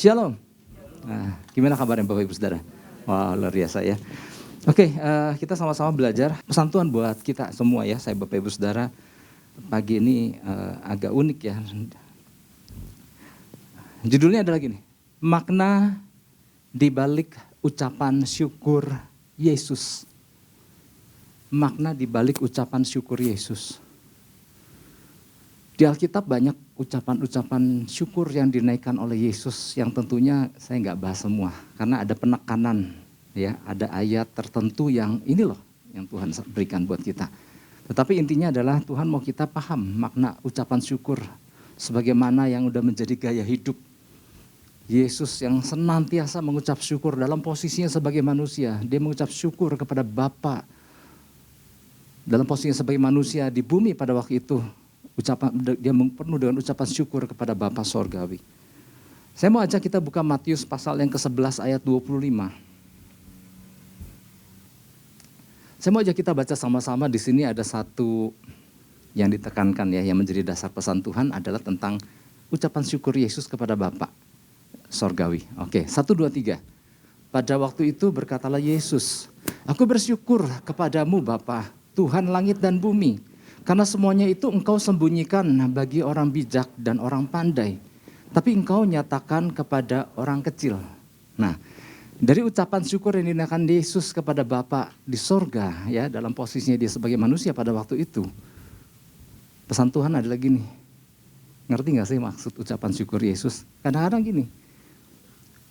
Shalom. Nah, gimana kabarnya Bapak Ibu Saudara? Wah, luar biasa ya. Oke, kita sama-sama belajar pesan Tuhan buat kita semua ya. Saya Bapak Ibu Saudara, pagi ini agak unik ya. Judulnya adalah gini, makna di balik ucapan syukur Yesus. Makna di balik ucapan syukur Yesus. Di Alkitab banyak ucapan-ucapan syukur yang dinaikkan oleh Yesus yang tentunya saya nggak bahas semua. Karena ada penekanan, ya, ada ayat tertentu yang ini loh yang Tuhan berikan buat kita. Tetapi intinya adalah Tuhan mau kita paham makna ucapan syukur sebagaimana yang udah menjadi gaya hidup. Yesus yang senantiasa mengucap syukur dalam posisinya sebagai manusia. Dia mengucap syukur kepada Bapa dalam posisinya sebagai manusia di bumi pada waktu itu. Dia penuh dengan ucapan syukur kepada Bapa Sorgawi. Saya mau ajak kita buka Matius pasal yang ke-11 ayat 25. Saya mau ajak kita baca sama-sama. Di sini ada satu yang ditekankan ya, yang menjadi dasar pesan Tuhan adalah tentang ucapan syukur Yesus kepada Bapa Sorgawi. Oke, 1, 2, 3. Pada waktu itu berkatalah Yesus, "Aku bersyukur kepadamu Bapa, Tuhan langit dan bumi, karena semuanya itu engkau sembunyikan bagi orang bijak dan orang pandai, tapi engkau nyatakan kepada orang kecil." Nah, dari ucapan syukur yang dinaikkan Yesus kepada Bapa di sorga, ya, dalam posisinya dia sebagai manusia pada waktu itu, pesan Tuhan adalah gini, ngerti gak sih maksud ucapan syukur Yesus? Kadang-kadang gini,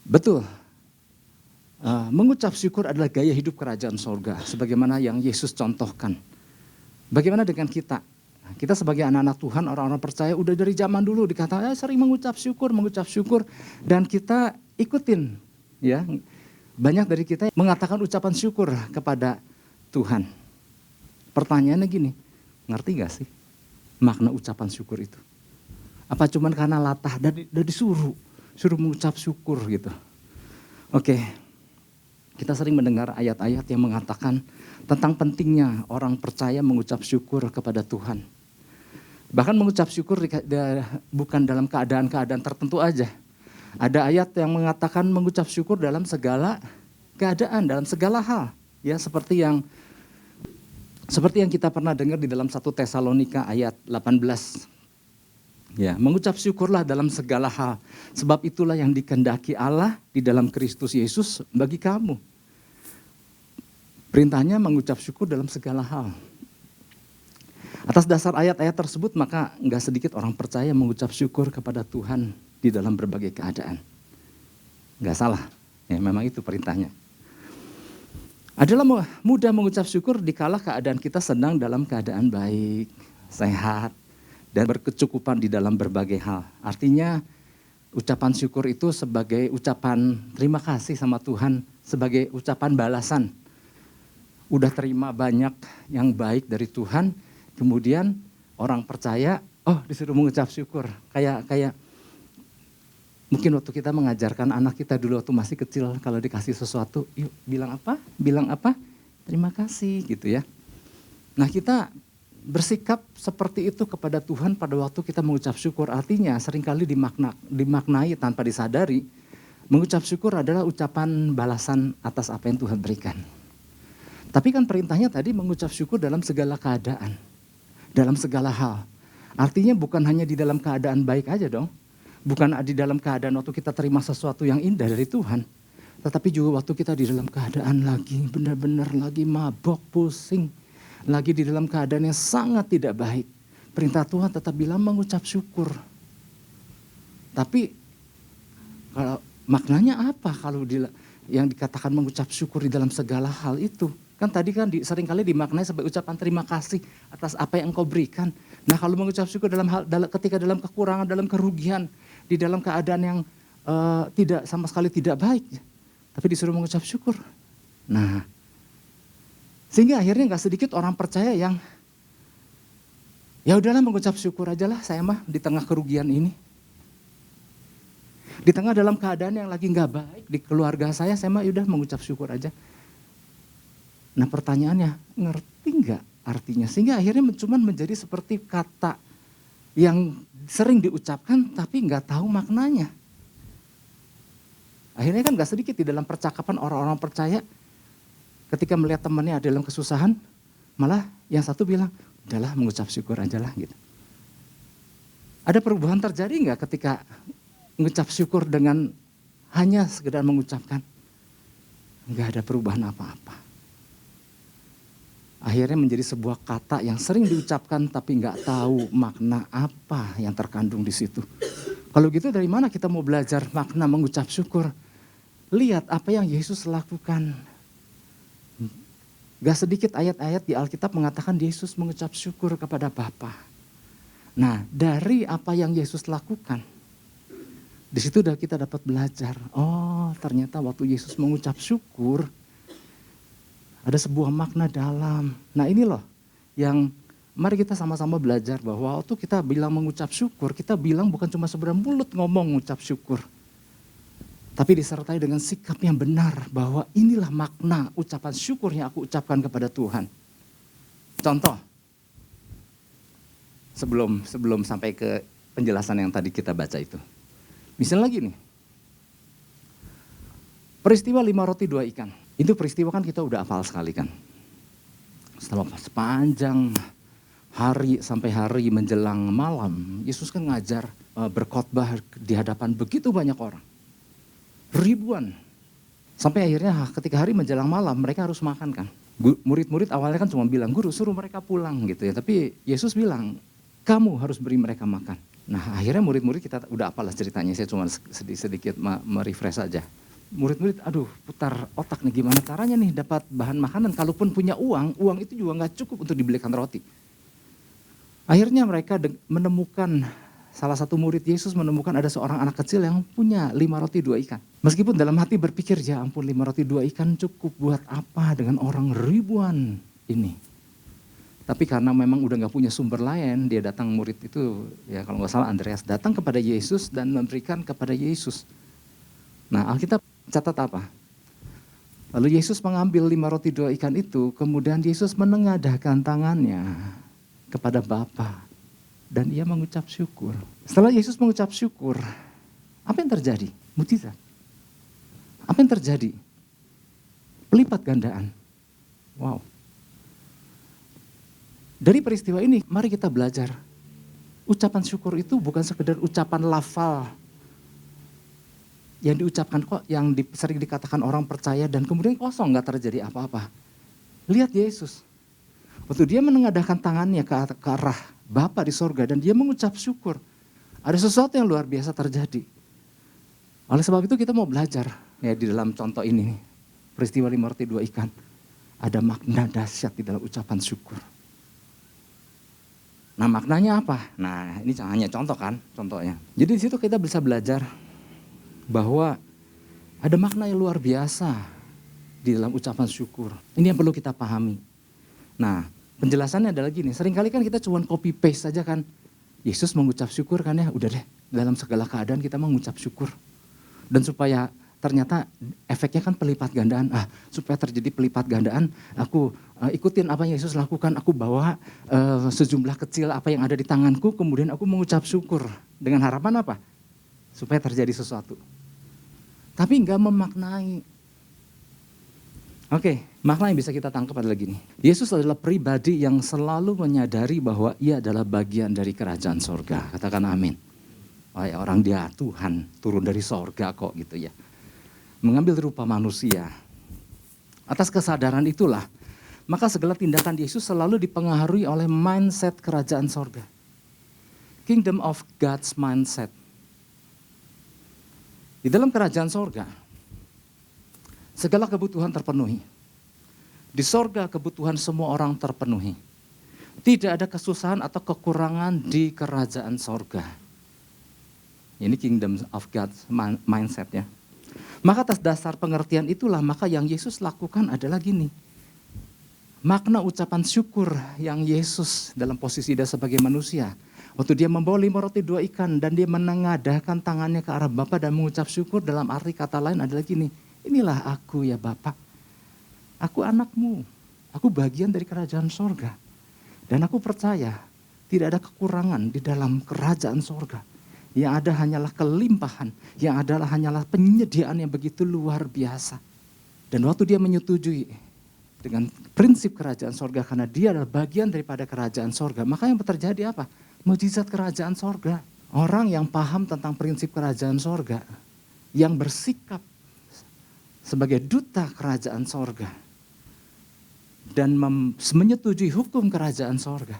betul, mengucap syukur adalah gaya hidup kerajaan sorga, sebagaimana yang Yesus contohkan. Bagaimana dengan kita? Kita sebagai anak-anak Tuhan, orang-orang percaya udah dari zaman dulu dikatakan sering mengucap syukur, dan kita ikutin, ya. Banyak dari kita mengatakan ucapan syukur kepada Tuhan. Pertanyaannya gini, ngerti gak sih makna ucapan syukur itu? Apa cuman karena latah dan suruh mengucap syukur gitu? Oke, kita sering mendengar ayat-ayat yang mengatakan tentang pentingnya orang percaya mengucap syukur kepada Tuhan. Bahkan mengucap syukur bukan dalam keadaan-keadaan tertentu aja. Ada ayat yang mengatakan mengucap syukur dalam segala keadaan, dalam segala hal. Ya, seperti yang kita pernah dengar di dalam 1 Tesalonika ayat 18. Ya, mengucap syukurlah dalam segala hal, sebab itulah yang dikehendaki Allah di dalam Kristus Yesus bagi kamu. Perintahnya mengucap syukur dalam segala hal. Atas dasar ayat-ayat tersebut maka enggak sedikit orang percaya mengucap syukur kepada Tuhan di dalam berbagai keadaan. Enggak salah, ya, memang itu perintahnya. Adalah mudah mengucap syukur dikala keadaan kita sedang dalam keadaan baik, sehat, dan berkecukupan di dalam berbagai hal. Artinya ucapan syukur itu sebagai ucapan terima kasih sama Tuhan, sebagai ucapan balasan. Udah terima banyak yang baik dari Tuhan, kemudian orang percaya, disuruh mengucap syukur. Kayak mungkin waktu kita mengajarkan anak kita dulu waktu masih kecil, kalau dikasih sesuatu, yuk bilang apa? Terima kasih gitu ya. Nah, kita bersikap seperti itu kepada Tuhan pada waktu kita mengucap syukur. Artinya seringkali dimaknai tanpa disadari, mengucap syukur adalah ucapan balasan atas apa yang Tuhan berikan. Tapi kan perintahnya tadi mengucap syukur dalam segala keadaan, dalam segala hal. Artinya bukan hanya di dalam keadaan baik aja dong. Bukan di dalam keadaan waktu kita terima sesuatu yang indah dari Tuhan. Tetapi juga waktu kita di dalam keadaan lagi benar-benar lagi mabok, pusing. Lagi di dalam keadaan yang sangat tidak baik. Perintah Tuhan tetap bilang mengucap syukur. Tapi kalau maknanya apa kalau yang dikatakan mengucap syukur di dalam segala hal itu? Kan tadi kan seringkali dimaknai sebagai ucapan terima kasih atas apa yang engkau berikan. Nah, kalau mengucap syukur ketika dalam kekurangan, dalam kerugian, di dalam keadaan yang tidak sama sekali tidak baik, tapi disuruh mengucap syukur. Nah, sehingga akhirnya nggak sedikit orang percaya yang ya udahlah mengucap syukur aja lah saya mah di tengah kerugian ini. Di tengah dalam keadaan yang lagi nggak baik di keluarga saya mah udah mengucap syukur aja. Nah, pertanyaannya, ngerti nggak artinya? Sehingga akhirnya cuma menjadi seperti kata yang sering diucapkan tapi nggak tahu maknanya. Akhirnya kan gak sedikit di dalam percakapan orang-orang percaya ketika melihat temannya ada dalam kesusahan, malah yang satu bilang, udahlah mengucap syukur aja lah gitu. Ada perubahan terjadi nggak ketika mengucap syukur dengan hanya sekedar mengucapkan? Nggak ada perubahan apa-apa. Akhirnya menjadi sebuah kata yang sering diucapkan tapi nggak tahu makna apa yang terkandung di situ. Kalau gitu dari mana kita mau belajar makna mengucap syukur? Lihat apa yang Yesus lakukan. Gak sedikit ayat-ayat di Alkitab mengatakan Yesus mengucap syukur kepada Bapa. Nah, dari apa yang Yesus lakukan, di situ kita dapat belajar. Oh, ternyata waktu Yesus mengucap syukur, ada sebuah makna dalam. Nah, ini loh yang mari kita sama-sama belajar bahwa waktu kita bilang mengucap syukur, kita bilang bukan cuma sekedar mulut ngomong mengucap syukur. Tapi disertai dengan sikap yang benar bahwa inilah makna ucapan syukur yang aku ucapkan kepada Tuhan. Contoh, sebelum sampai ke penjelasan yang tadi kita baca itu. Misalnya lagi nih, peristiwa 5 roti 2 ikan. Itu peristiwa kan kita udah hafal sekali kan. Setelah sepanjang hari sampai hari menjelang malam, Yesus kan ngajar berkhotbah di hadapan begitu banyak orang. Ribuan. Sampai akhirnya ketika hari menjelang malam mereka harus makan kan. Murid-murid awalnya kan cuma bilang, guru suruh mereka pulang gitu ya. Tapi Yesus bilang, kamu harus beri mereka makan. Nah akhirnya murid-murid kita udah apalah ceritanya. Saya cuma sedikit merefresh aja. Murid-murid aduh putar otak nih gimana caranya nih dapat bahan makanan. Kalaupun punya uang itu juga gak cukup untuk dibelikan roti. Akhirnya mereka menemukan, salah satu murid Yesus menemukan ada seorang anak kecil yang punya 5 roti 2 ikan. Meskipun dalam hati berpikir, ya ampun 5 roti 2 ikan cukup buat apa dengan orang ribuan ini. Tapi karena memang udah gak punya sumber lain, dia datang murid itu, ya kalau gak salah Andreas, datang kepada Yesus dan memberikan kepada Yesus. Nah Alkitab catat apa? Lalu Yesus mengambil 5 roti 2 ikan itu, kemudian Yesus menengadahkan tangannya kepada Bapa. Dan ia mengucap syukur. Setelah Yesus mengucap syukur, apa yang terjadi? Mujizat. Apa yang terjadi? Pelipat gandaan. Wow. Dari peristiwa ini, mari kita belajar. Ucapan syukur itu bukan sekedar ucapan lafal yang diucapkan kok, yang sering dikatakan orang percaya dan kemudian kosong, gak terjadi apa-apa. Lihat Yesus. Waktu dia menengadahkan tangannya ke arah Bapa di sorga dan dia mengucap syukur. Ada sesuatu yang luar biasa terjadi. Oleh sebab itu kita mau belajar ya di dalam contoh ini. Peristiwa 5 roti 2 ikan. Ada makna dahsyat di dalam ucapan syukur. Nah maknanya apa? Nah ini hanya contoh kan contohnya. Jadi di situ kita bisa belajar bahwa ada makna yang luar biasa di dalam ucapan syukur. Ini yang perlu kita pahami. Nah penjelasannya adalah gini, seringkali kan kita cuma copy paste saja kan. Yesus mengucap syukur kan ya, udah deh dalam segala keadaan kita mengucap syukur. Dan supaya ternyata efeknya kan pelipat gandaan. Supaya terjadi pelipat gandaan, aku ikutin apa yang Yesus lakukan. Aku bawa sejumlah kecil apa yang ada di tanganku, kemudian aku mengucap syukur. Dengan harapan apa? Supaya terjadi sesuatu. Tapi enggak memaknai. Oke, makna yang bisa kita tangkap adalah gini. Yesus adalah pribadi yang selalu menyadari bahwa ia adalah bagian dari kerajaan sorga. Katakan amin. Oh ya, orang dia Tuhan turun dari sorga kok gitu ya. Mengambil rupa manusia. Atas kesadaran itulah, maka segala tindakan Yesus selalu dipengaruhi oleh mindset kerajaan sorga. Kingdom of God's mindset. Di dalam kerajaan sorga, segala kebutuhan terpenuhi. Di sorga kebutuhan semua orang terpenuhi. Tidak ada kesusahan atau kekurangan di kerajaan sorga. Ini kingdom of God's mindset ya. Maka atas dasar pengertian itulah maka yang Yesus lakukan adalah gini. Makna ucapan syukur yang Yesus dalam posisi dia sebagai manusia. Waktu dia membawa 5 roti 2 ikan dan dia menengadahkan tangannya ke arah Bapa dan mengucap syukur dalam arti kata lain adalah gini. Inilah aku ya Bapa, aku anakmu, aku bagian dari kerajaan sorga. Dan aku percaya tidak ada kekurangan di dalam kerajaan sorga. Yang ada hanyalah kelimpahan, yang adalah hanyalah penyediaan yang begitu luar biasa. Dan waktu dia menyetujui dengan prinsip kerajaan sorga, karena dia adalah bagian daripada kerajaan sorga, maka yang terjadi apa? Mujizat kerajaan sorga. Orang yang paham tentang prinsip kerajaan sorga, yang bersikap sebagai duta kerajaan sorga, dan menyetujui hukum kerajaan sorga,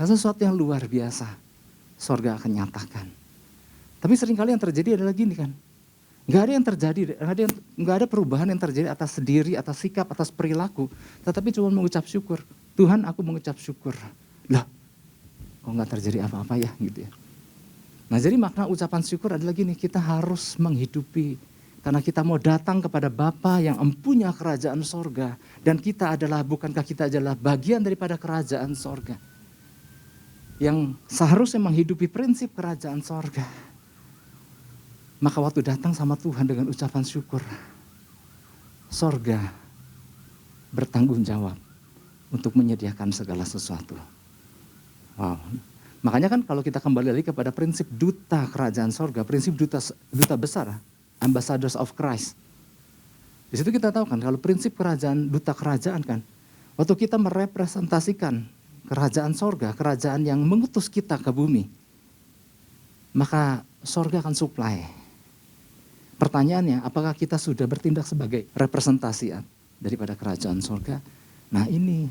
sesuatu yang luar biasa sorga akan nyatakan. Tapi seringkali yang terjadi adalah gini kan, gak ada yang terjadi, gak ada perubahan yang terjadi atas diri, atas sikap, atas perilaku, tetapi cuma mengucap syukur. Tuhan, aku mengucap syukur. Lah, kok gak terjadi apa-apa ya gitu ya. Nah, jadi makna ucapan syukur adalah gini, kita harus menghidupi, karena kita mau datang kepada Bapa yang empunya kerajaan sorga, dan kita adalah, bukankah kita adalah bagian daripada kerajaan sorga, yang seharusnya menghidupi prinsip kerajaan sorga. Maka waktu datang sama Tuhan dengan ucapan syukur, sorga bertanggung jawab untuk menyediakan segala sesuatu. Wow. Makanya kan kalau kita kembali lagi kepada prinsip duta kerajaan sorga, prinsip duta besar, ambassadors of Christ. Di situ kita tahu kan kalau prinsip kerajaan, duta kerajaan kan, waktu kita merepresentasikan kerajaan sorga, kerajaan yang mengutus kita ke bumi, maka sorga akan supply. Pertanyaannya, apakah kita sudah bertindak sebagai representasi daripada kerajaan sorga? Nah ini,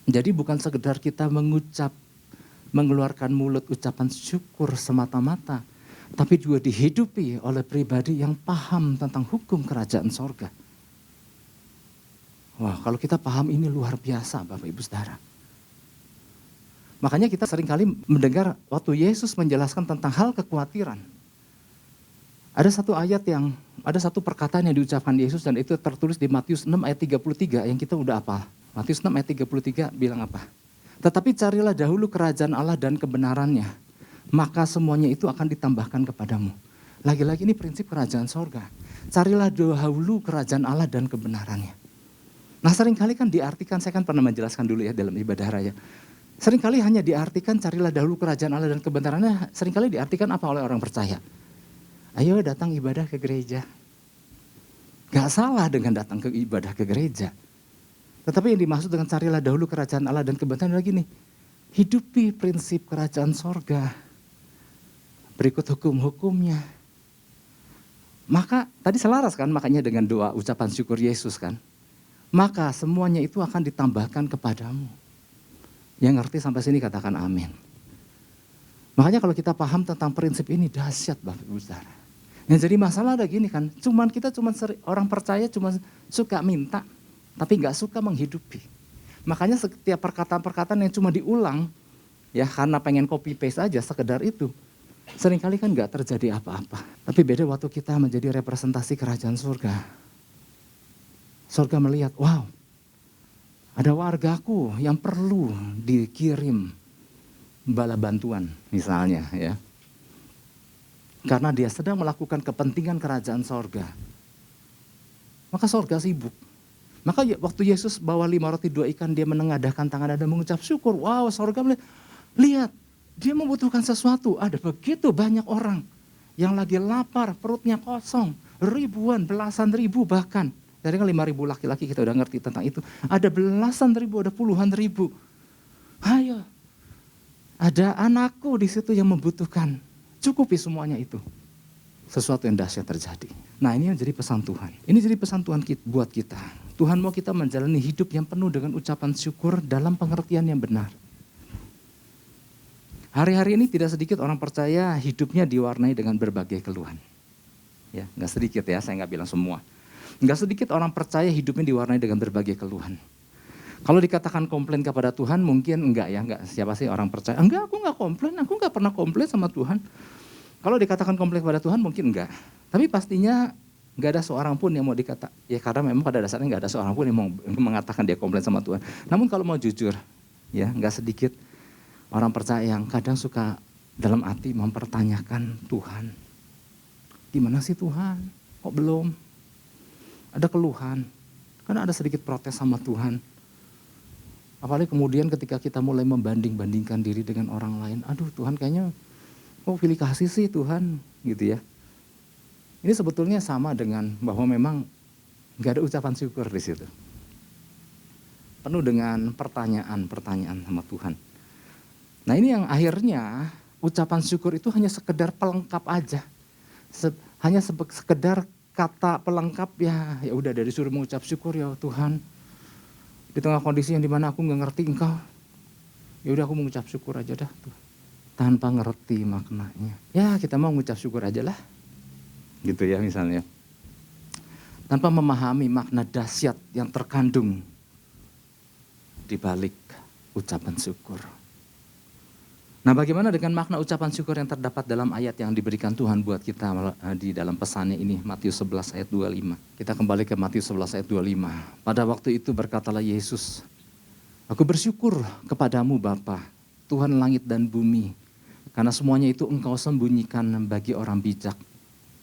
jadi bukan sekedar kita mengeluarkan mulut ucapan syukur semata-mata, tapi juga dihidupi oleh pribadi yang paham tentang hukum kerajaan sorga. Wah, kalau kita paham ini luar biasa Bapak Ibu Saudara. Makanya kita seringkali mendengar waktu Yesus menjelaskan tentang hal kekhawatiran. Ada satu perkataan yang diucapkan Yesus, dan itu tertulis di Matius 6 ayat 33 yang kita udah hafal. Matius 6 ayat 33 bilang apa? Tetapi carilah dahulu kerajaan Allah dan kebenarannya, maka semuanya itu akan ditambahkan kepadamu. Lagi-lagi ini prinsip kerajaan sorga. Carilah dahulu kerajaan Allah dan kebenarannya. Nah seringkali kan diartikan, saya kan pernah menjelaskan dulu ya dalam ibadah raya. Seringkali hanya diartikan carilah dahulu kerajaan Allah dan kebenarannya, seringkali diartikan apa oleh orang percaya? Ayo datang ibadah ke gereja. Gak salah dengan datang ke ibadah ke gereja. Tetapi yang dimaksud dengan carilah dahulu kerajaan Allah dan kebenaran lagi nih, hidupi prinsip kerajaan sorga, berikut hukum-hukumnya. Maka tadi selaras kan makanya dengan doa ucapan syukur Yesus kan. Maka semuanya itu akan ditambahkan kepadamu. Yang ngerti sampai sini katakan amin. Makanya kalau kita paham tentang prinsip ini dahsyat Bapak Ibu Saudara. Yang jadi masalah ada gini kan, orang percaya cuma suka minta, tapi nggak suka menghidupi. Makanya setiap perkataan-perkataan yang cuma diulang, ya karena pengen copy paste aja sekedar itu, seringkali kan nggak terjadi apa-apa. Tapi beda waktu kita menjadi representasi kerajaan surga. Surga melihat, wow, ada wargaku yang perlu dikirim bala bantuan misalnya ya. Karena dia sedang melakukan kepentingan kerajaan sorga. Maka sorga sibuk. Maka waktu Yesus bawa 5 roti 2 ikan, dia menengadahkan tangan dan mengucap syukur. Wow, sorga melihat, lihat dia membutuhkan sesuatu. Ada begitu banyak orang yang lagi lapar, perutnya kosong. Ribuan, belasan ribu bahkan. Dari kan 5.000 laki-laki kita udah ngerti tentang itu. Ada belasan ribu, ada puluhan ribu. Ayo, ada anakku di situ yang membutuhkan. Cukupi semuanya itu. Sesuatu yang dahsyat terjadi. Nah ini yang jadi pesan Tuhan. Ini jadi pesan Tuhan buat kita. Tuhan mau kita menjalani hidup yang penuh dengan ucapan syukur dalam pengertian yang benar. Hari-hari ini tidak sedikit orang percaya hidupnya diwarnai dengan berbagai keluhan. Ya, nggak sedikit ya, saya nggak bilang semua. Nggak sedikit orang percaya hidupnya diwarnai dengan berbagai keluhan. Kalau dikatakan komplain kepada Tuhan mungkin enggak ya, enggak. Siapa sih orang percaya? Enggak, aku enggak komplain, aku enggak pernah komplain sama Tuhan. Kalau dikatakan komplain kepada Tuhan mungkin enggak. Tapi pastinya enggak ada seorang pun yang mau dikata, ya karena memang pada dasarnya enggak ada seorang pun yang mau mengatakan dia komplain sama Tuhan. Namun kalau mau jujur, ya enggak sedikit orang percaya yang kadang suka dalam hati mempertanyakan Tuhan. Gimana sih Tuhan? Kok belum? Ada keluhan. Karena ada sedikit protes sama Tuhan. Apalagi kemudian ketika kita mulai membanding-bandingkan diri dengan orang lain. Aduh Tuhan kayaknya Kok pilih kasih sih Tuhan gitu ya. Ini sebetulnya sama dengan bahwa memang gak ada ucapan syukur di situ. Penuh dengan pertanyaan-pertanyaan sama Tuhan. Nah ini yang akhirnya ucapan syukur itu hanya sekedar pelengkap aja. Hanya sekedar kata pelengkap ya udah dari suruh mengucap syukur ya Tuhan. Di tengah kondisi yang dimana aku gak ngerti Engkau. Ya udah aku mengucap syukur aja dah tuh. Tanpa ngerti maknanya. Ya kita mau mengucap syukur aja lah. Gitu ya misalnya. Tanpa memahami makna dahsyat yang terkandung di balik ucapan syukur. Nah bagaimana dengan makna ucapan syukur yang terdapat dalam ayat yang diberikan Tuhan buat kita di dalam pesannya ini, Matius 11 ayat 25. Kita kembali ke Matius 11 ayat 25. Pada waktu itu berkatalah Yesus, aku bersyukur kepadamu Bapa, Tuhan langit dan bumi, karena semuanya itu Engkau sembunyikan bagi orang bijak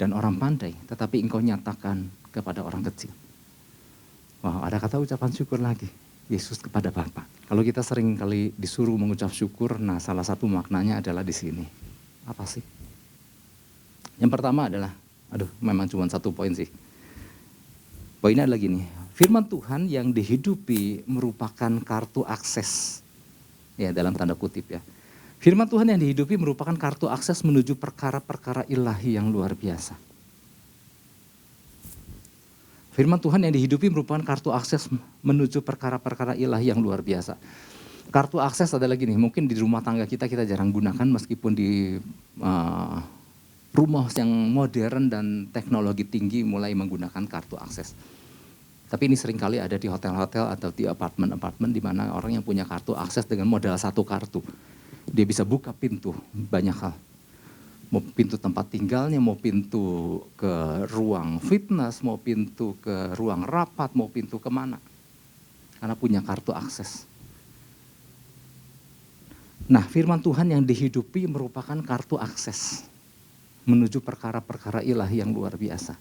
dan orang pandai, tetapi Engkau nyatakan kepada orang kecil. Wow, ada kata ucapan syukur lagi. Yesus kepada Bapa. Kalau kita sering kali disuruh mengucap syukur, nah salah satu maknanya adalah di sini. Apa sih? Yang pertama adalah, memang cuma satu poin sih. Poinnya adalah gini, firman Tuhan yang dihidupi merupakan kartu akses. Ya dalam tanda kutip ya. Firman Tuhan yang dihidupi merupakan kartu akses menuju perkara-perkara ilahi yang luar biasa. Firman Tuhan yang dihidupi merupakan kartu akses menuju perkara-perkara ilahi yang luar biasa. Kartu akses adalah gini, mungkin di rumah tangga kita jarang gunakan meskipun di rumah yang modern dan teknologi tinggi mulai menggunakan kartu akses. Tapi ini seringkali ada di hotel-hotel atau di apartemen-apartemen di mana orang yang punya kartu akses dengan modal satu kartu. Dia bisa buka pintu banyak hal. Mau pintu tempat tinggalnya, mau pintu ke ruang fitness, mau pintu ke ruang rapat, mau pintu kemana. Karena punya kartu akses. Nah firman Tuhan yang dihidupi merupakan kartu akses. Menuju perkara-perkara ilahi yang luar biasa.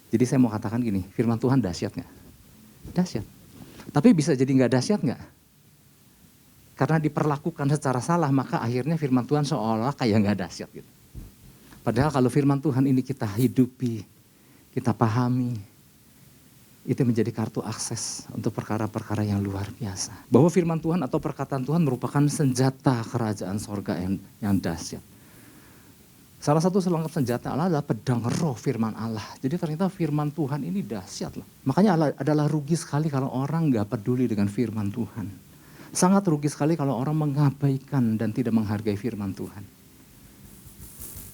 Jadi saya mau katakan gini, firman Tuhan dahsyat gak? Dahsyat. Tapi bisa jadi gak dahsyat gak? Karena diperlakukan secara salah, maka akhirnya firman Tuhan seolah kayak gak dahsyat gitu. Padahal kalau firman Tuhan ini kita hidupi, kita pahami, itu menjadi kartu akses untuk perkara-perkara yang luar biasa. Bahwa firman Tuhan atau perkataan Tuhan merupakan senjata kerajaan sorga yang dahsyat. Salah satu selengkap senjata Allah adalah pedang roh firman Allah. Jadi ternyata firman Tuhan ini dahsyat loh. Makanya adalah rugi sekali kalau orang gak peduli dengan firman Tuhan. Sangat rugi sekali kalau orang mengabaikan dan tidak menghargai firman Tuhan.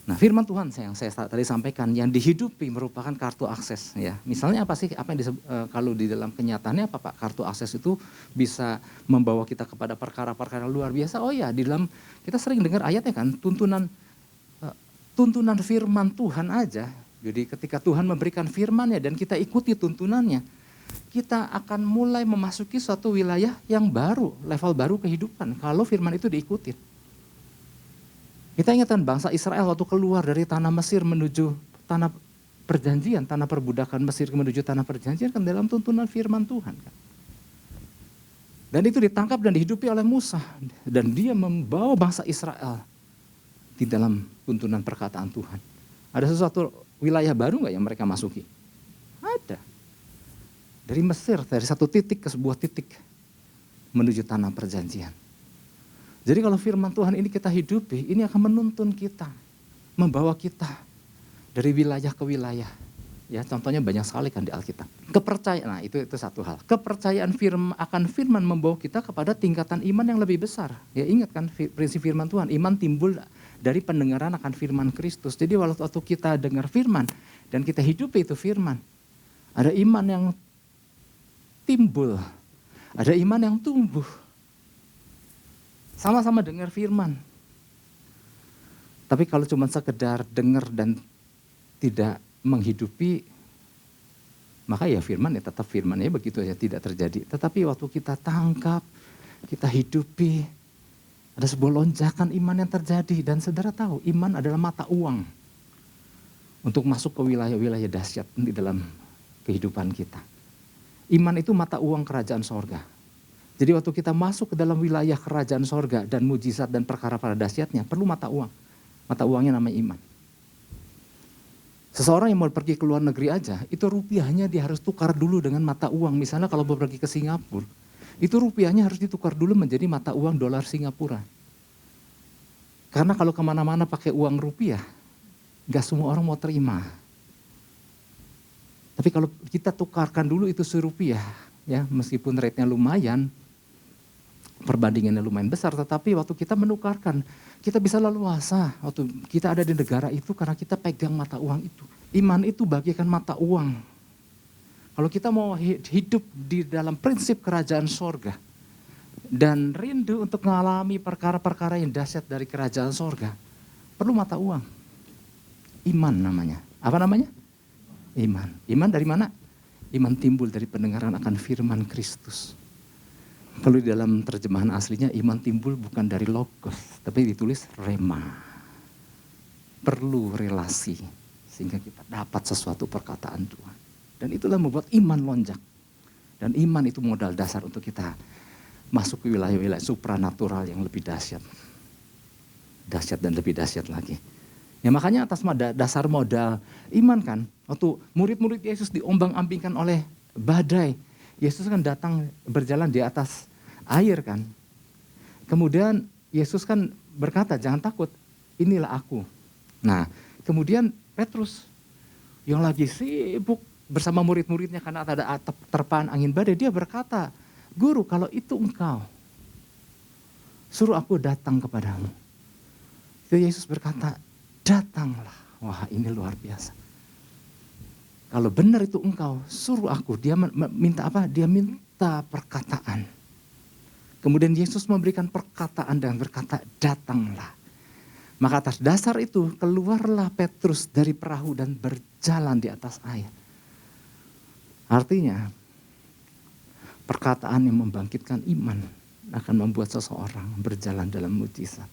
Nah firman Tuhan yang saya tadi sampaikan yang dihidupi merupakan kartu akses ya. Misalnya apa sih apa yang kalau di dalam kenyataannya apa Pak? Kartu akses itu bisa membawa kita kepada perkara-perkara luar biasa. Oh ya di dalam kita sering dengar ayatnya kan tuntunan firman Tuhan aja. Jadi ketika Tuhan memberikan firman-Nya dan kita ikuti tuntunannya, kita akan mulai memasuki suatu wilayah yang baru, level baru kehidupan kalau firman itu diikuti. Kita ingatkan bangsa Israel waktu keluar dari tanah Mesir menuju tanah perjanjian, tanah perbudakan Mesir menuju tanah perjanjian kan dalam tuntunan firman Tuhan kan. Dan itu ditangkap dan dihidupi oleh Musa dan dia membawa bangsa Israel di dalam tuntunan perkataan Tuhan. Ada sesuatu wilayah baru nggak yang mereka masuki? Ada. Dari Mesir, dari satu titik ke sebuah titik menuju tanah perjanjian. Jadi kalau firman Tuhan ini kita hidupi, ini akan menuntun kita, membawa kita dari wilayah ke wilayah. Ya, contohnya banyak sekali kan di Alkitab. Kepercayaan, nah itu satu hal. Kepercayaan akan firman membawa kita kepada tingkatan iman yang lebih besar. Ya ingat kan prinsip firman Tuhan, iman timbul dari pendengaran akan firman Kristus. Jadi waktu kita dengar firman dan kita hidupi itu firman, ada iman yang timbul, ada iman yang tumbuh. Sama-sama dengar firman. Tapi kalau cuma sekedar dengar dan tidak menghidupi, maka ya firman ya tetap firman ya begitu aja tidak terjadi. Tetapi waktu kita tangkap, kita hidupi, ada sebuah lonjakan iman yang terjadi. Dan saudara tahu iman adalah mata uang untuk masuk ke wilayah-wilayah dahsyat di dalam kehidupan kita. Iman itu mata uang kerajaan sorga. Jadi waktu kita masuk ke dalam wilayah kerajaan sorga dan mujizat dan perkara-perkara dahsyatnya perlu mata uang. Mata uangnya namanya iman. Seseorang yang mau pergi ke luar negeri aja, itu rupiahnya dia harus tukar dulu dengan mata uang. Misalnya kalau mau pergi ke Singapura, itu rupiahnya harus ditukar dulu menjadi mata uang dolar Singapura. Karena kalau kemana-mana pakai uang rupiah, gak semua orang mau terima. Tapi kalau kita tukarkan dulu itu serupiah, ya meskipun rate-nya lumayan, perbandingannya lumayan besar, tetapi waktu kita menukarkan, kita bisa leluasa. Waktu kita ada di negara itu karena kita pegang mata uang itu. Iman itu bagaikan mata uang. Kalau kita mau hidup di dalam prinsip kerajaan sorga, dan rindu untuk mengalami perkara-perkara yang dahsyat dari kerajaan sorga, perlu mata uang. Iman namanya. Apa namanya? Iman. Iman dari mana? Iman timbul dari pendengaran akan firman Kristus. Kalau di dalam terjemahan aslinya iman timbul bukan dari logos, tapi ditulis rema. Perlu relasi sehingga kita dapat sesuatu perkataan Tuhan. Dan itulah membuat iman lonjak. Dan iman itu modal dasar untuk kita masuk ke wilayah-wilayah supranatural yang lebih dahsyat. Dahsyat dan lebih dahsyat lagi. Ya makanya atas dasar modal iman kan, waktu murid-murid Yesus diombang-ambingkan oleh badai, Yesus kan datang berjalan di atas air kan. Kemudian Yesus kan berkata, jangan takut, inilah aku. Nah kemudian Petrus yang lagi sibuk bersama murid-muridnya karena ada terpaan angin badai, dia berkata, Guru kalau itu engkau, suruh aku datang kepadamu. Itu Yesus berkata, datanglah. Wah ini luar biasa. Kalau benar itu engkau, suruh aku. Dia minta apa? Dia minta perkataan. Kemudian Yesus memberikan perkataan dan berkata, datanglah. Maka atas dasar itu keluarlah Petrus dari perahu dan berjalan di atas air. Artinya perkataan yang membangkitkan iman akan membuat seseorang berjalan dalam mujizat.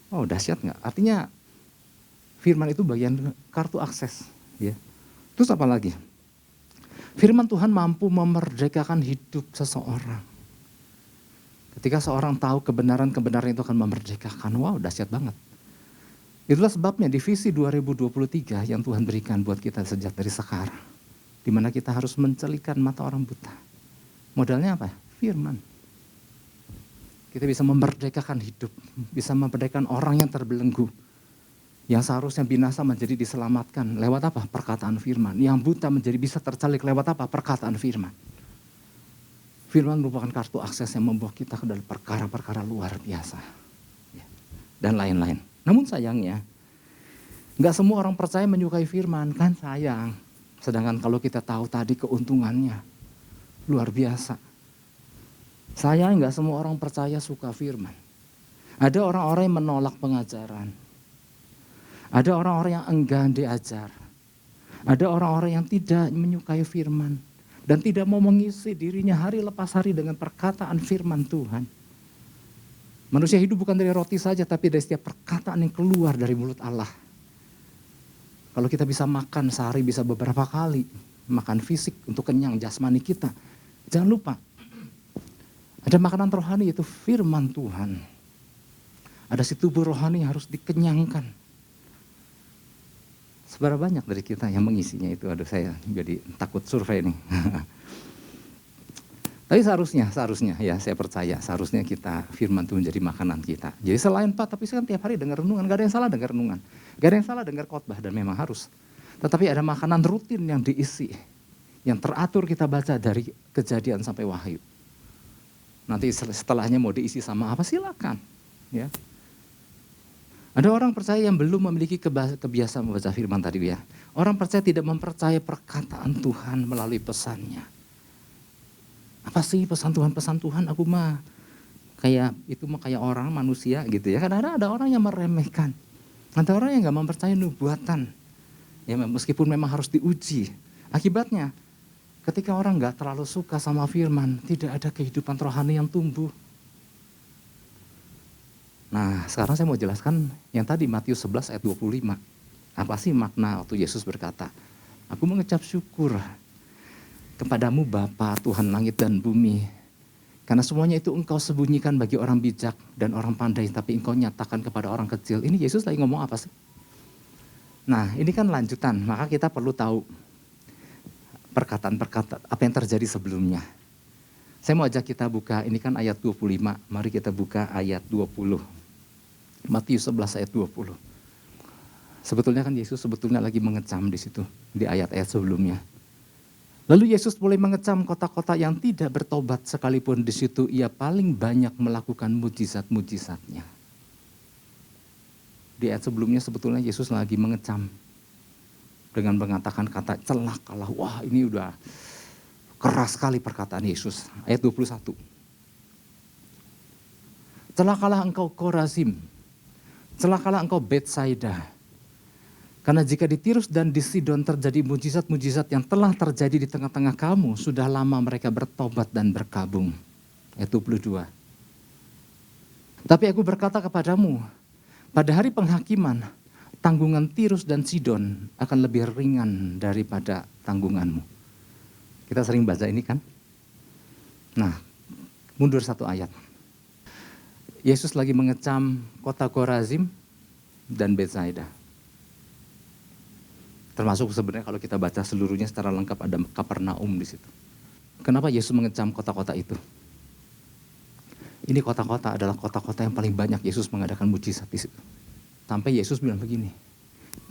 Oh dahsyat nggak? Artinya firman itu bagian kartu akses. Ya. Terus apa lagi? Firman Tuhan mampu memerdekakan hidup seseorang. Ketika seorang tahu kebenaran-kebenaran itu akan memerdekakan. Wow dahsyat banget. Itulah sebabnya divisi 2023 yang Tuhan berikan buat kita sejak dari sekarang. Di mana kita harus mencelikan mata orang buta. Modalnya apa? Firman. Kita bisa memerdekakan hidup, bisa memerdekakan orang yang terbelenggu. Yang seharusnya binasa menjadi diselamatkan. Lewat apa? Perkataan firman. Yang buta menjadi bisa tercelik lewat apa? Perkataan firman. Firman merupakan kartu akses yang membawa kita ke dalam perkara-perkara luar biasa. Dan lain-lain. Namun sayangnya, gak semua orang percaya menyukai firman, kan sayang. Sedangkan kalau kita tahu tadi keuntungannya, luar biasa. Sayang gak semua orang percaya suka firman. Ada orang-orang yang menolak pengajaran. Ada orang-orang yang enggan diajar. Ada orang-orang yang tidak menyukai firman. Dan tidak mau mengisi dirinya hari lepas hari dengan perkataan firman Tuhan. Manusia hidup bukan dari roti saja, tapi dari setiap perkataan yang keluar dari mulut Allah. Kalau kita bisa makan sehari bisa beberapa kali. Makan fisik untuk kenyang jasmani kita. Jangan lupa. Ada makanan rohani yaitu firman Tuhan. Ada si tubuh rohani yang harus dikenyangkan. Seberapa banyak dari kita yang mengisinya itu? Aduh saya jadi takut survei nih. Tapi seharusnya ya saya percaya seharusnya kita firman Tuhan jadi makanan kita. Jadi selain Pak, tapi kan tiap hari dengar renungan, gak ada yang salah dengar renungan. Gak ada yang salah dengar khotbah dan memang harus. Tetapi ada makanan rutin yang diisi. Yang teratur kita baca dari Kejadian sampai Wahyu. Nanti setelahnya mau diisi sama apa silakan. Ya. Ada orang percaya yang belum memiliki kebiasaan membaca firman tadi ya. Orang percaya tidak mempercayai perkataan Tuhan melalui pesannya. Apa sih pesan Tuhan aku mah kayak itu mah kayak orang manusia gitu ya. Kadang-kadang ada orang yang meremehkan. Ada orang yang gak mempercayai nubuatan. Ya meskipun memang harus diuji. Akibatnya ketika orang gak terlalu suka sama firman, tidak ada kehidupan rohani yang tumbuh. Nah sekarang saya mau jelaskan yang tadi Matius 11 ayat 25. Apa sih makna waktu Yesus berkata, aku mengucap syukur kepadamu Bapa Tuhan langit dan bumi. Karena semuanya itu engkau sembunyikan bagi orang bijak dan orang pandai, tapi engkau nyatakan kepada orang kecil. Ini Yesus lagi ngomong apa sih? Nah, ini kan lanjutan, maka kita perlu tahu perkataan-perkataan apa yang terjadi sebelumnya. Saya mau ajak kita buka, ini kan ayat 25, mari kita buka ayat 20. Matius 11 ayat 20. Sebetulnya kan Yesus lagi mengecam di situ, di ayat-ayat sebelumnya. Lalu Yesus mulai mengecam kota-kota yang tidak bertobat, sekalipun di situ ia paling banyak melakukan mujizat-mujizatnya. Di ayat sebelumnya sebetulnya Yesus lagi mengecam dengan mengatakan kata celakalah. Wah, ini udah keras sekali perkataan Yesus. Ayat 21. Celakalah engkau Korazim, celakalah engkau Betsaida. Karena jika di Tirus dan di Sidon terjadi mujizat-mujizat yang telah terjadi di tengah-tengah kamu, sudah lama mereka bertobat dan berkabung. Ayat 22. Tapi aku berkata kepadamu, pada hari penghakiman, tanggungan Tirus dan Sidon akan lebih ringan daripada tanggunganmu. Kita sering baca ini kan? Nah, mundur satu ayat. Yesus lagi mengecam kota Korazim dan Betsaida. Termasuk sebenarnya kalau kita baca seluruhnya secara lengkap ada Kapernaum di situ. Kenapa Yesus mengecam kota-kota itu? Ini kota-kota adalah kota-kota yang paling banyak Yesus mengadakan mujizat di situ. Sampai Yesus bilang begini,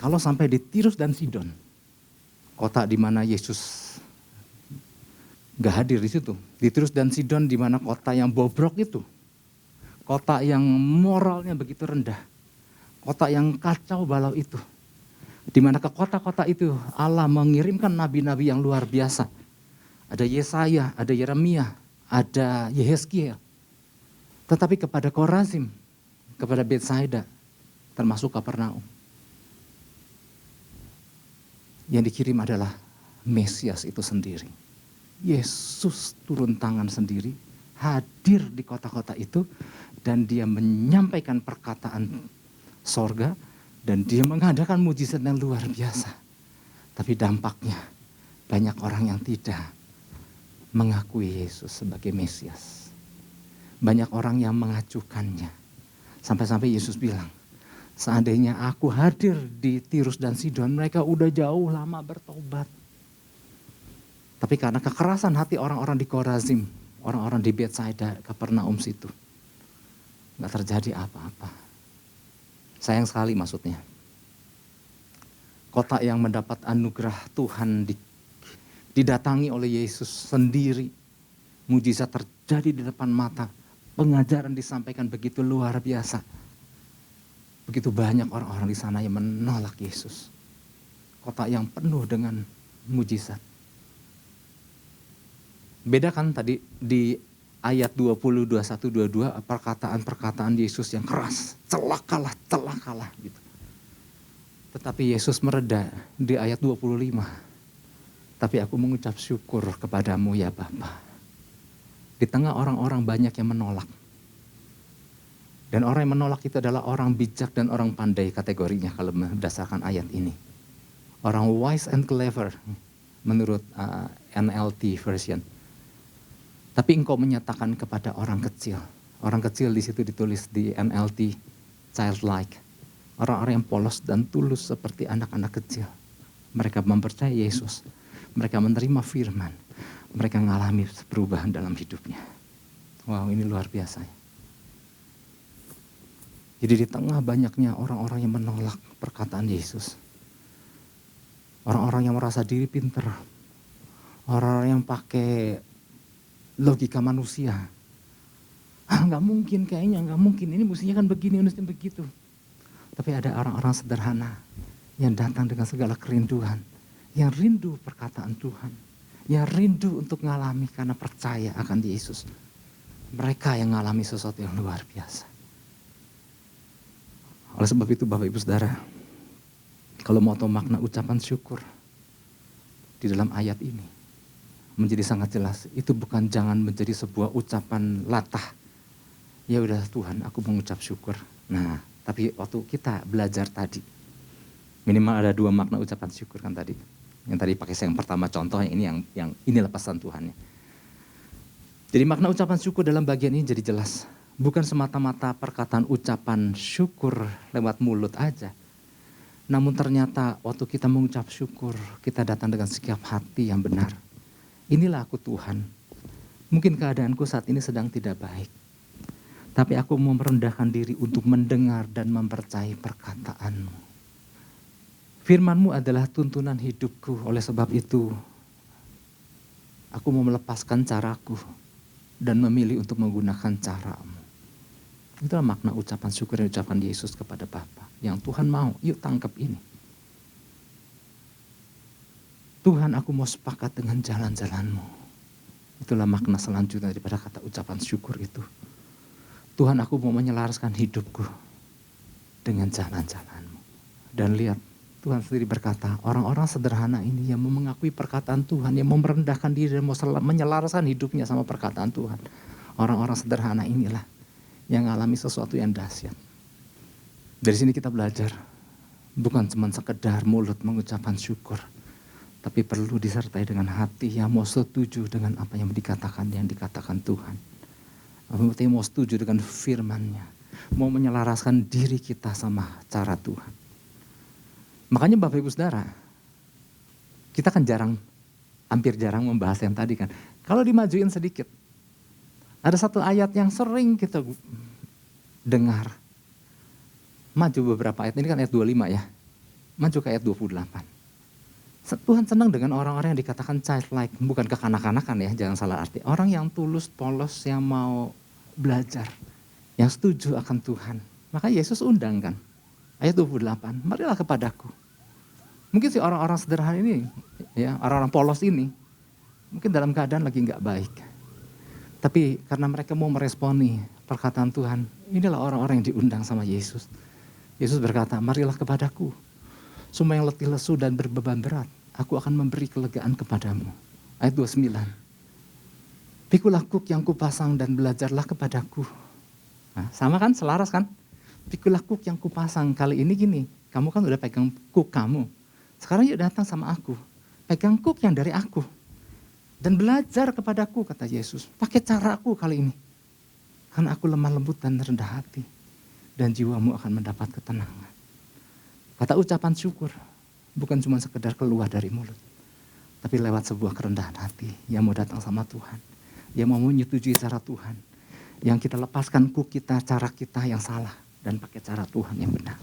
kalau sampai di Tirus dan Sidon, kota di mana Yesus gak hadir di situ. Di Tirus dan Sidon di mana kota yang bobrok itu, kota yang moralnya begitu rendah, kota yang kacau balau itu. Di mana ke kota-kota itu Allah mengirimkan nabi-nabi yang luar biasa. Ada Yesaya, ada Yeremia, ada Yehezkiel. Tetapi kepada Korazim, kepada Betsaida, termasuk Kapernaum, yang dikirim adalah Mesias itu sendiri. Yesus turun tangan sendiri, hadir di kota-kota itu, dan dia menyampaikan perkataan sorga, dan dia mengadakan mujizat yang luar biasa. Tapi dampaknya banyak orang yang tidak mengakui Yesus sebagai Mesias. Banyak orang yang mengacuhkannya. Sampai-sampai Yesus bilang, seandainya aku hadir di Tirus dan Sidon, mereka udah jauh lama bertobat. Tapi karena kekerasan hati orang-orang di Korazim, orang-orang di Betsaida, Kapernaum situ, gak terjadi apa-apa. Sayang sekali maksudnya. Kota yang mendapat anugerah Tuhan didatangi oleh Yesus sendiri. Mujizat terjadi di depan mata. Pengajaran disampaikan begitu luar biasa. Begitu banyak orang-orang di sana yang menolak Yesus. Kota yang penuh dengan mujizat. Beda kan tadi di ayat 20, 21, 22 perkataan-perkataan Yesus yang keras. Celakalah, celakalah gitu. Tetapi Yesus mereda di ayat 25. Tapi aku mengucap syukur kepadamu ya Bapa. Di tengah orang-orang banyak yang menolak. Dan orang yang menolak itu adalah orang bijak dan orang pandai kategorinya kalau berdasarkan ayat ini. Orang wise and clever menurut NLT version. Tapi engkau menyatakan kepada orang kecil. Orang kecil di situ ditulis di NLT, childlike. Orang-orang yang polos dan tulus seperti anak-anak kecil. Mereka mempercayai Yesus. Mereka menerima firman. Mereka mengalami perubahan dalam hidupnya. Wow, ini luar biasa. Jadi di tengah banyaknya orang-orang yang menolak perkataan Yesus. Orang-orang yang merasa diri pintar. Orang-orang yang pakai logika manusia. Nggak mungkin kayaknya, nggak mungkin. Ini mestinya kan begini, mestinya begitu. Tapi ada orang-orang sederhana yang datang dengan segala kerinduan. Yang rindu perkataan Tuhan. Yang rindu untuk mengalami karena percaya akan Yesus. Mereka yang mengalami sesuatu yang luar biasa. Oleh sebab itu Bapak Ibu Saudara, kalau mau tahu makna ucapan syukur di dalam ayat ini, menjadi sangat jelas. Itu bukan jangan menjadi sebuah ucapan latah. Ya udah Tuhan, aku mengucap syukur. Nah, tapi waktu kita belajar tadi, minimal ada 2 makna ucapan syukur kan tadi. Yang tadi pakai saya yang pertama contoh, yang ini inilah pesan Tuhannya. Jadi makna ucapan syukur dalam bagian ini jadi jelas. Bukan semata-mata perkataan ucapan syukur lewat mulut aja. Namun ternyata waktu kita mengucap syukur, kita datang dengan sikap hati yang benar. Inilah aku Tuhan. Mungkin keadaanku saat ini sedang tidak baik. Tapi aku mau merendahkan diri untuk mendengar dan mempercayai perkataan-Mu. Firman-Mu adalah tuntunan hidupku. Oleh sebab itu, aku mau melepaskan caraku dan memilih untuk menggunakan cara-Mu. Itulah makna ucapan syukur yang ucapan Yesus kepada Bapa. Yang Tuhan mau, yuk tangkap ini. Tuhan, aku mau sepakat dengan jalan-jalan-Mu. Itulah makna selanjutnya daripada kata ucapan syukur itu. Tuhan, aku mau menyelaraskan hidupku dengan jalan-jalan-Mu. Dan lihat, Tuhan sendiri berkata, orang-orang sederhana ini yang mau mengakui perkataan Tuhan, yang mau merendahkan diri dan mau menyelaraskan hidupnya sama perkataan Tuhan. Orang-orang sederhana inilah yang mengalami sesuatu yang dahsyat. Dari sini kita belajar, bukan cuma sekedar mulut mengucapkan syukur, tapi perlu disertai dengan hati yang mau setuju dengan apa yang dikatakan Tuhan. Berarti mau setuju dengan firman-Nya, mau menyelaraskan diri kita sama cara Tuhan. Makanya Bapak Ibu Saudara, kita kan hampir jarang membahas yang tadi kan. Kalau dimajuin sedikit, ada satu ayat yang sering kita dengar. Maju beberapa ayat, ini kan ayat 25 ya. Maju ke ayat 28. Tuhan senang dengan orang-orang yang dikatakan childlike, bukan kekanak-kanakan ya, jangan salah arti. Orang yang tulus, polos, yang mau belajar, yang setuju akan Tuhan. Maka Yesus undang kan, ayat 28, marilah kepadaku. Mungkin si orang-orang sederhana ini, ya orang-orang polos ini, mungkin dalam keadaan lagi nggak baik. Tapi karena mereka mau meresponi perkataan Tuhan, inilah orang-orang yang diundang sama Yesus. Yesus berkata, marilah kepadaku, semua yang letih lesu dan berbeban berat, aku akan memberi kelegaan kepadamu. Ayat 29. Pikulah kuk yang kupasang dan belajarlah kepadaku. Nah, sama kan, selaras kan? Pikulah kuk yang kupasang. Kali ini gini, kamu kan udah pegang kuk kamu. Sekarang yuk datang sama aku. Pegang kuk yang dari aku. Dan belajar kepadaku, kata Yesus. Pakai caraku kali ini. Karena aku lemah lembut dan rendah hati. Dan jiwamu akan mendapat ketenangan. Kata ucapan syukur bukan cuma sekedar keluar dari mulut, tapi lewat sebuah kerendahan hati yang mau datang sama Tuhan, yang mau menyetujui cara Tuhan, yang kita lepaskan kita, cara kita yang salah dan pakai cara Tuhan yang benar,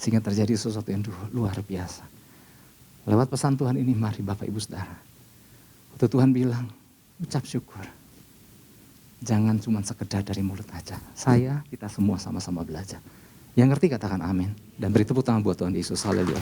sehingga terjadi sesuatu yang luar biasa. Lewat pesan Tuhan ini, mari Bapak Ibu Saudara, waktu Tuhan bilang ucap syukur, jangan cuma sekedar dari mulut aja. Kita semua sama-sama belajar. Yang ngerti katakan amin. Dan beri tepuk tangan buat Tuhan Yesus. Haleluya.